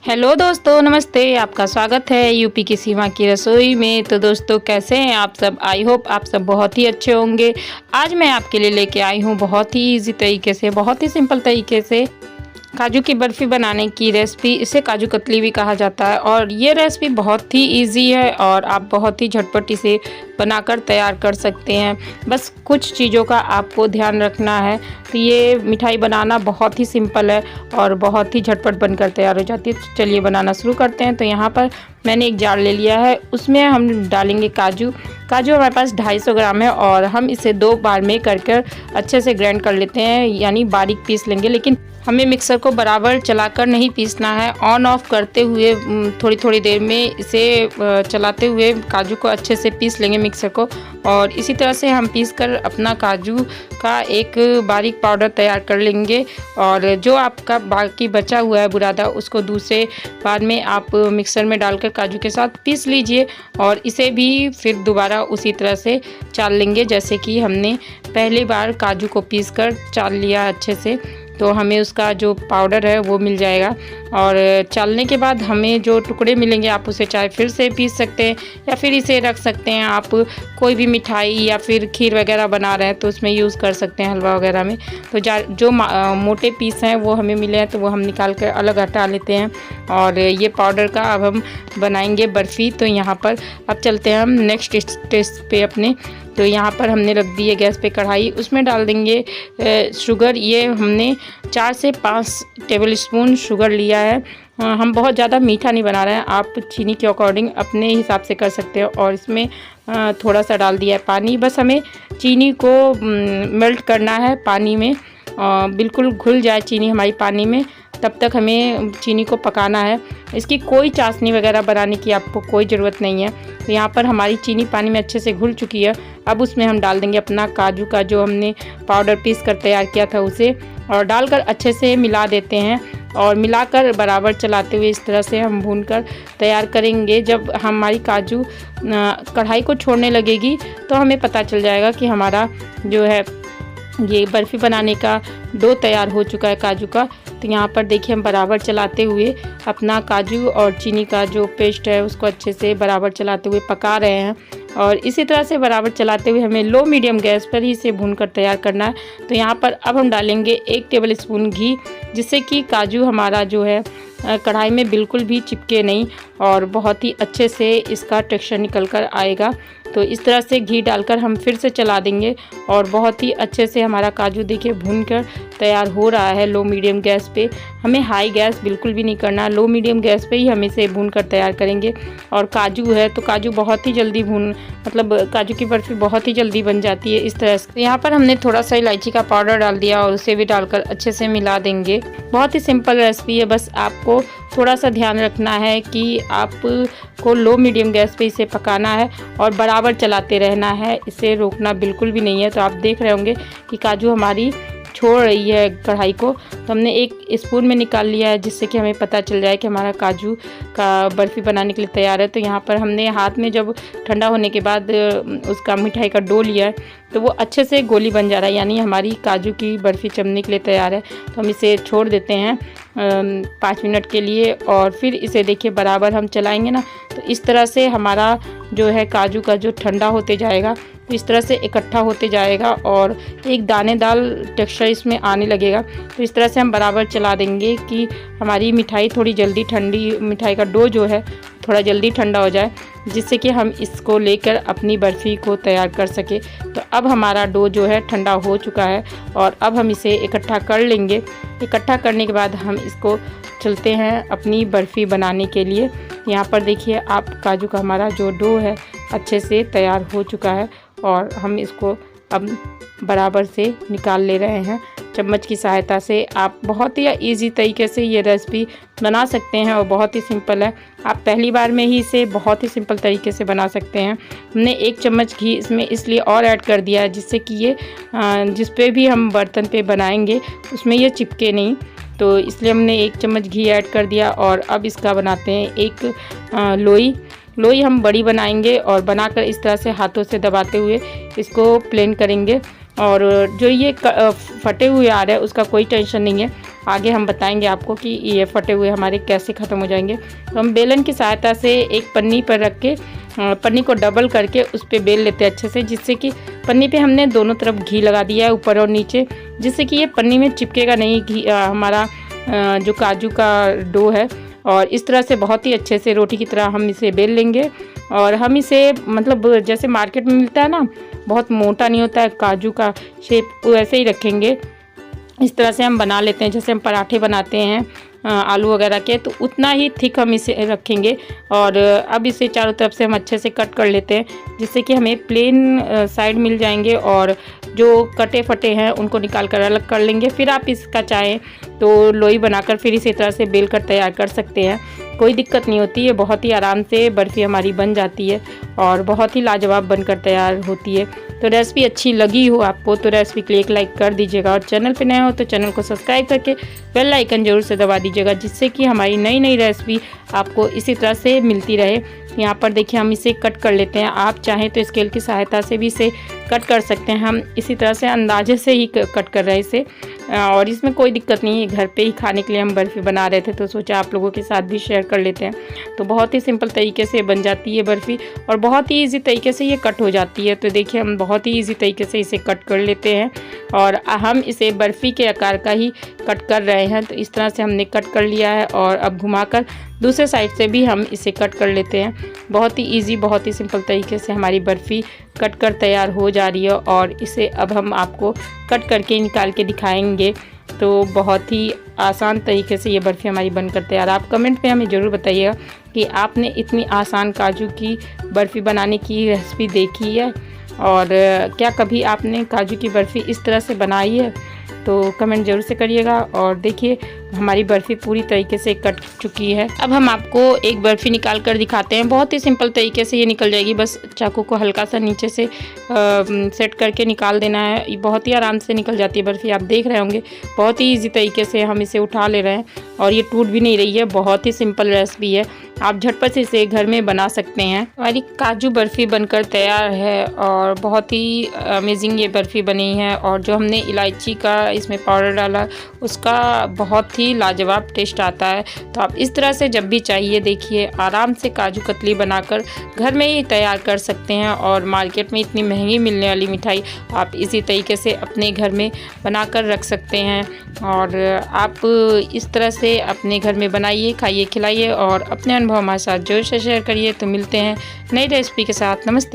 Hello दोस्तों, नमस्ते। आपका स्वागत है यूपी की सीमा की रसोई में। तो दोस्तों, कैसे हैं आप सब? आई होप आप सब बहुत ही अच्छे होंगे। आज मैं आपके लिए लेके आई हूँ बहुत ही इजी तरीके से, बहुत ही सिंपल तरीके से काजू की बर्फ़ी बनाने की रेसिपी। इसे काजू कतली भी कहा जाता है और ये रेसिपी बहुत ही इजी है और आप बहुत ही झटपट इसे बनाकर तैयार कर सकते हैं। बस कुछ चीज़ों का आपको ध्यान रखना है। तो ये मिठाई बनाना बहुत ही सिंपल है और बहुत ही झटपट बनकर तैयार हो जाती है। तो चलिए बनाना शुरू करते हैं। तो यहाँ पर मैंने एक जार ले लिया है, उसमें हम डालेंगे काजू। काजू हमारे पास 250 ग्राम है और हम इसे 2 बार में कर अच्छे से ग्राइंड कर लेते हैं, यानी बारीक पीस लेंगे। लेकिन हमें मिक्सर को बराबर चलाकर नहीं पीसना है, ऑन ऑफ करते हुए थोड़ी थोड़ी देर में इसे चलाते हुए काजू को अच्छे से पीस लेंगे मिक्सर को। और इसी तरह से हम पीस कर अपना काजू का एक बारीक पाउडर तैयार कर लेंगे। और जो आपका बाकी बचा हुआ है बुरादा, उसको दूसरे बार में आप मिक्सर में डालकर काजू के साथ पीस लीजिए और इसे भी फिर दोबारा उसी तरह से चाल लेंगे जैसे कि हमने पहली बार काजू को पीस कर चाल लिया अच्छे से। तो हमें उसका जो पाउडर है वो मिल जाएगा। और चालने के बाद हमें जो टुकड़े मिलेंगे, आप उसे चाहे फिर से पीस सकते हैं या फिर इसे रख सकते हैं। आप कोई भी मिठाई या फिर खीर वगैरह बना रहे हैं तो उसमें यूज़ कर सकते हैं, हलवा वगैरह में। तो जो मोटे पीस हैं वो हमें मिले हैं तो वो हम निकाल कर अलग हटा लेते हैं। और ये पाउडर का अब हम बनाएंगे बर्फ़ी। तो यहाँ पर अब चलते हैं हम नेक्स्ट स्टेज पे अपने। तो यहाँ पर हमने रख दी है गैस पे कढ़ाई, उसमें डाल देंगे शुगर। ये हमने 4 से 5 टेबल स्पून शुगर लिया है। हम बहुत ज़्यादा मीठा नहीं बना रहे हैं, आप चीनी के अकॉर्डिंग अपने हिसाब से कर सकते हो। और इसमें थोड़ा सा डाल दिया है पानी। बस हमें चीनी को मेल्ट करना है पानी में, बिल्कुल घुल जाए चीनी हमारी पानी में, तब तक हमें चीनी को पकाना है। इसकी कोई चाशनी वगैरह बनाने की आपको कोई ज़रूरत नहीं है। तो यहाँ पर हमारी चीनी पानी में अच्छे से घुल चुकी है। अब उसमें हम डाल देंगे अपना काजू का जो हमने पाउडर पीस कर तैयार किया था उसे, और डालकर अच्छे से मिला देते हैं। और मिलाकर बराबर चलाते हुए इस तरह से हम भूनकर तैयार करेंगे। जब हमारी काजू कढ़ाई को छोड़ने लगेगी तो हमें पता चल जाएगा कि हमारा जो है ये बर्फ़ी बनाने का डो तैयार हो चुका है काजू का। तो यहाँ पर देखिए हम बराबर चलाते हुए अपना काजू और चीनी का जो पेस्ट है उसको अच्छे से बराबर चलाते हुए पका रहे हैं। और इसी तरह से बराबर चलाते हुए हमें लो मीडियम गैस पर ही इसे भूनकर तैयार करना है। तो यहाँ पर अब हम डालेंगे 1 टेबल स्पून घी, जिससे कि काजू हमारा जो है कढ़ाई में बिल्कुल भी चिपके नहीं और बहुत ही अच्छे से इसका टेक्सचर निकल कर आएगा। तो इस तरह से घी डालकर हम फिर से चला देंगे और बहुत ही अच्छे से हमारा काजू देखिए भूनकर तैयार हो रहा है लो मीडियम गैस पे। हमें हाई गैस बिल्कुल भी नहीं करना, लो मीडियम गैस पे ही हम इसे भूनकर तैयार करेंगे। और काजू है तो काजू बहुत ही जल्दी काजू की बर्फ़ी बहुत ही जल्दी बन जाती है इस तरह से। तो यहाँ पर हमने थोड़ा सा इलायची का पाउडर डाल दिया और उसे भी डालकर अच्छे से मिला देंगे। बहुत ही सिंपल रेसिपी है, बस आपको थोड़ा सा ध्यान रखना है कि आपको लो मीडियम गैस पे इसे पकाना है और बराबर चलाते रहना है, इसे रोकना बिल्कुल भी नहीं है। तो आप देख रहे होंगे कि काजू हमारी छोड़ रही है कढ़ाई को। तो हमने 1 स्पून में निकाल लिया है, जिससे कि हमें पता चल जाए कि हमारा काजू का बर्फ़ी बनाने के लिए तैयार है। तो यहाँ पर हमने हाथ में जब ठंडा होने के बाद उसका मिठाई का डो लिया है तो वो अच्छे से गोली बन जा रहा है, यानी हमारी काजू की बर्फ़ी जमने के लिए तैयार है। तो हम इसे छोड़ देते हैं 5 मिनट के लिए और फिर इसे देखिए बराबर हम चलाएंगे ना, तो इस तरह से हमारा जो है काजू का जो ठंडा होते जाएगा, तो इस तरह से इकट्ठा होते जाएगा और एक दानेदार टेक्सचर इसमें आने लगेगा। तो इस तरह से हम बराबर चला देंगे कि हमारी मिठाई थोड़ी जल्दी मिठाई का डो जो है थोड़ा जल्दी ठंडा हो जाए, जिससे कि हम इसको लेकर अपनी बर्फ़ी को तैयार कर सके। तो अब हमारा डो जो है ठंडा हो चुका है और अब हम इसे इकट्ठा कर लेंगे। इकट्ठा करने के बाद हम इसको चलते हैं अपनी बर्फ़ी बनाने के लिए। यहाँ पर देखिए आप काजू का हमारा जो डो है अच्छे से तैयार हो चुका है और हम इसको अब बराबर से निकाल ले रहे हैं चम्मच की सहायता से। आप बहुत ही इजी तरीके से ये रेसिपी बना सकते हैं और बहुत ही सिंपल है। आप पहली बार में ही इसे बहुत ही सिंपल तरीके से बना सकते हैं। हमने 1 चम्मच घी इसमें इसलिए और ऐड कर दिया है, जिससे कि ये जिस पे भी हम बर्तन पे बनाएंगे उसमें ये चिपके नहीं। तो इसलिए हमने 1 चम्मच घी ऐड कर दिया। और अब इसका बनाते हैं एक लोई हम बड़ी बनाएंगे और बनाकर इस तरह से हाथों से दबाते हुए इसको प्लेन करेंगे। और जो ये फटे हुए आ रहे हैं उसका कोई टेंशन नहीं है, आगे हम बताएंगे आपको कि ये फटे हुए हमारे कैसे ख़त्म हो जाएंगे। तो हम बेलन की सहायता से एक पन्नी पर रख के पन्नी को डबल करके उस पर बेल लेते हैं अच्छे से, जिससे कि पन्नी पे हमने दोनों तरफ घी लगा दिया है ऊपर और नीचे, जिससे कि ये पन्नी में चिपकेगा नहीं घी हमारा जो काजू का डो है। और इस तरह से बहुत ही अच्छे से रोटी की तरह हम इसे बेल लेंगे। और हम इसे मतलब जैसे मार्केट में मिलता है ना, बहुत मोटा नहीं होता है काजू का शेप, वैसे ही रखेंगे। इस तरह से हम बना लेते हैं, जैसे हम पराठे बनाते हैं आलू वगैरह के, तो उतना ही थिक हम इसे रखेंगे। और अब इसे चारों तरफ से हम अच्छे से कट कर लेते हैं, जिससे कि हमें प्लेन साइड मिल जाएंगे। और जो कटे फटे हैं उनको निकाल कर अलग कर लेंगे। फिर आप इसका चाहें तो लोई बनाकर फिर इसी तरह से बेल कर तैयार कर सकते हैं, कोई दिक्कत नहीं होती है। बहुत ही आराम से बर्फ़ी हमारी बन जाती है और बहुत ही लाजवाब बनकर तैयार होती है। तो रेसिपी अच्छी लगी हो आपको तो रेसिपी के लिए एक लाइक कर दीजिएगा, और चैनल पे नए हो तो चैनल को सब्सक्राइब करके बेल आइकन जरूर से दबा दीजिएगा, जिससे कि हमारी नई नई रेसिपी आपको इसी तरह से मिलती रहे। यहाँ पर देखिए हम इसे कट कर लेते हैं, आप चाहें तो स्केल की सहायता से भी इसे कट कर सकते हैं। हम इसी तरह से अंदाजे से ही कट कर रहे हैं इसे, और इसमें कोई दिक्कत नहीं है। घर पे ही खाने के लिए हम बर्फ़ी बना रहे थे तो सोचा आप लोगों के साथ भी शेयर कर लेते हैं। तो बहुत ही सिंपल तरीके से बन जाती है बर्फ़ी, और बहुत ही इजी तरीके से ये कट हो जाती है। तो देखिए हम बहुत ही इजी तरीके से इसे कट कर लेते हैं, और हम इसे बर्फ़ी के आकार का ही कट कर रहे हैं। तो इस तरह से हमने कट कर लिया है, और अब घुमाकर दूसरे साइड से भी हम इसे कट कर लेते हैं। बहुत ही इजी, बहुत ही सिंपल तरीके से हमारी बर्फ़ी कट कर तैयार हो जा रही है, और इसे अब हम आपको कट करके निकाल के दिखाएंगे। तो बहुत ही आसान तरीके से ये बर्फ़ी हमारी बनकर तैयार। आप कमेंट में हमें ज़रूर बताइएगा कि आपने इतनी आसान काजू की बर्फ़ी बनाने की रेसिपी देखी है, और क्या कभी आपने काजू की बर्फ़ी इस तरह से बनाई है। तो कमेंट ज़रूर से करिएगा। और देखिए हमारी बर्फ़ी पूरी तरीके से कट चुकी है। अब हम आपको एक बर्फ़ी निकाल कर दिखाते हैं। बहुत ही सिंपल तरीके से ये निकल जाएगी, बस चाकू को हल्का सा नीचे से सेट करके निकाल देना है। ये बहुत ही आराम से निकल जाती है बर्फ़ी, आप देख रहे होंगे। बहुत ही ईजी तरीके से हम इसे उठा ले रहे हैं, और ये टूट भी नहीं रही है। बहुत ही सिंपल रेसिपी है, आप झटपट से इसे घर में बना सकते हैं। हमारी काजू बर्फ़ी बनकर तैयार है, और बहुत ही अमेजिंग ये बर्फ़ी बनी है। और जो हमने इलायची का इसमें पाउडर डाला, उसका बहुत ही लाजवाब टेस्ट आता है। तो आप इस तरह से जब भी चाहिए देखिए आराम से काजू कतली बनाकर घर में ही तैयार कर सकते हैं। और मार्केट में इतनी महंगी मिलने वाली मिठाई आप इसी तरीके से अपने घर में बनाकर रख सकते हैं। और आप इस तरह से अपने घर में बनाइए, खाइए, खिलाइए, और अपने अनुभव हमारे साथ जरूर से शेयर करिए। तो मिलते हैं नई रेसिपी के साथ। नमस्ते।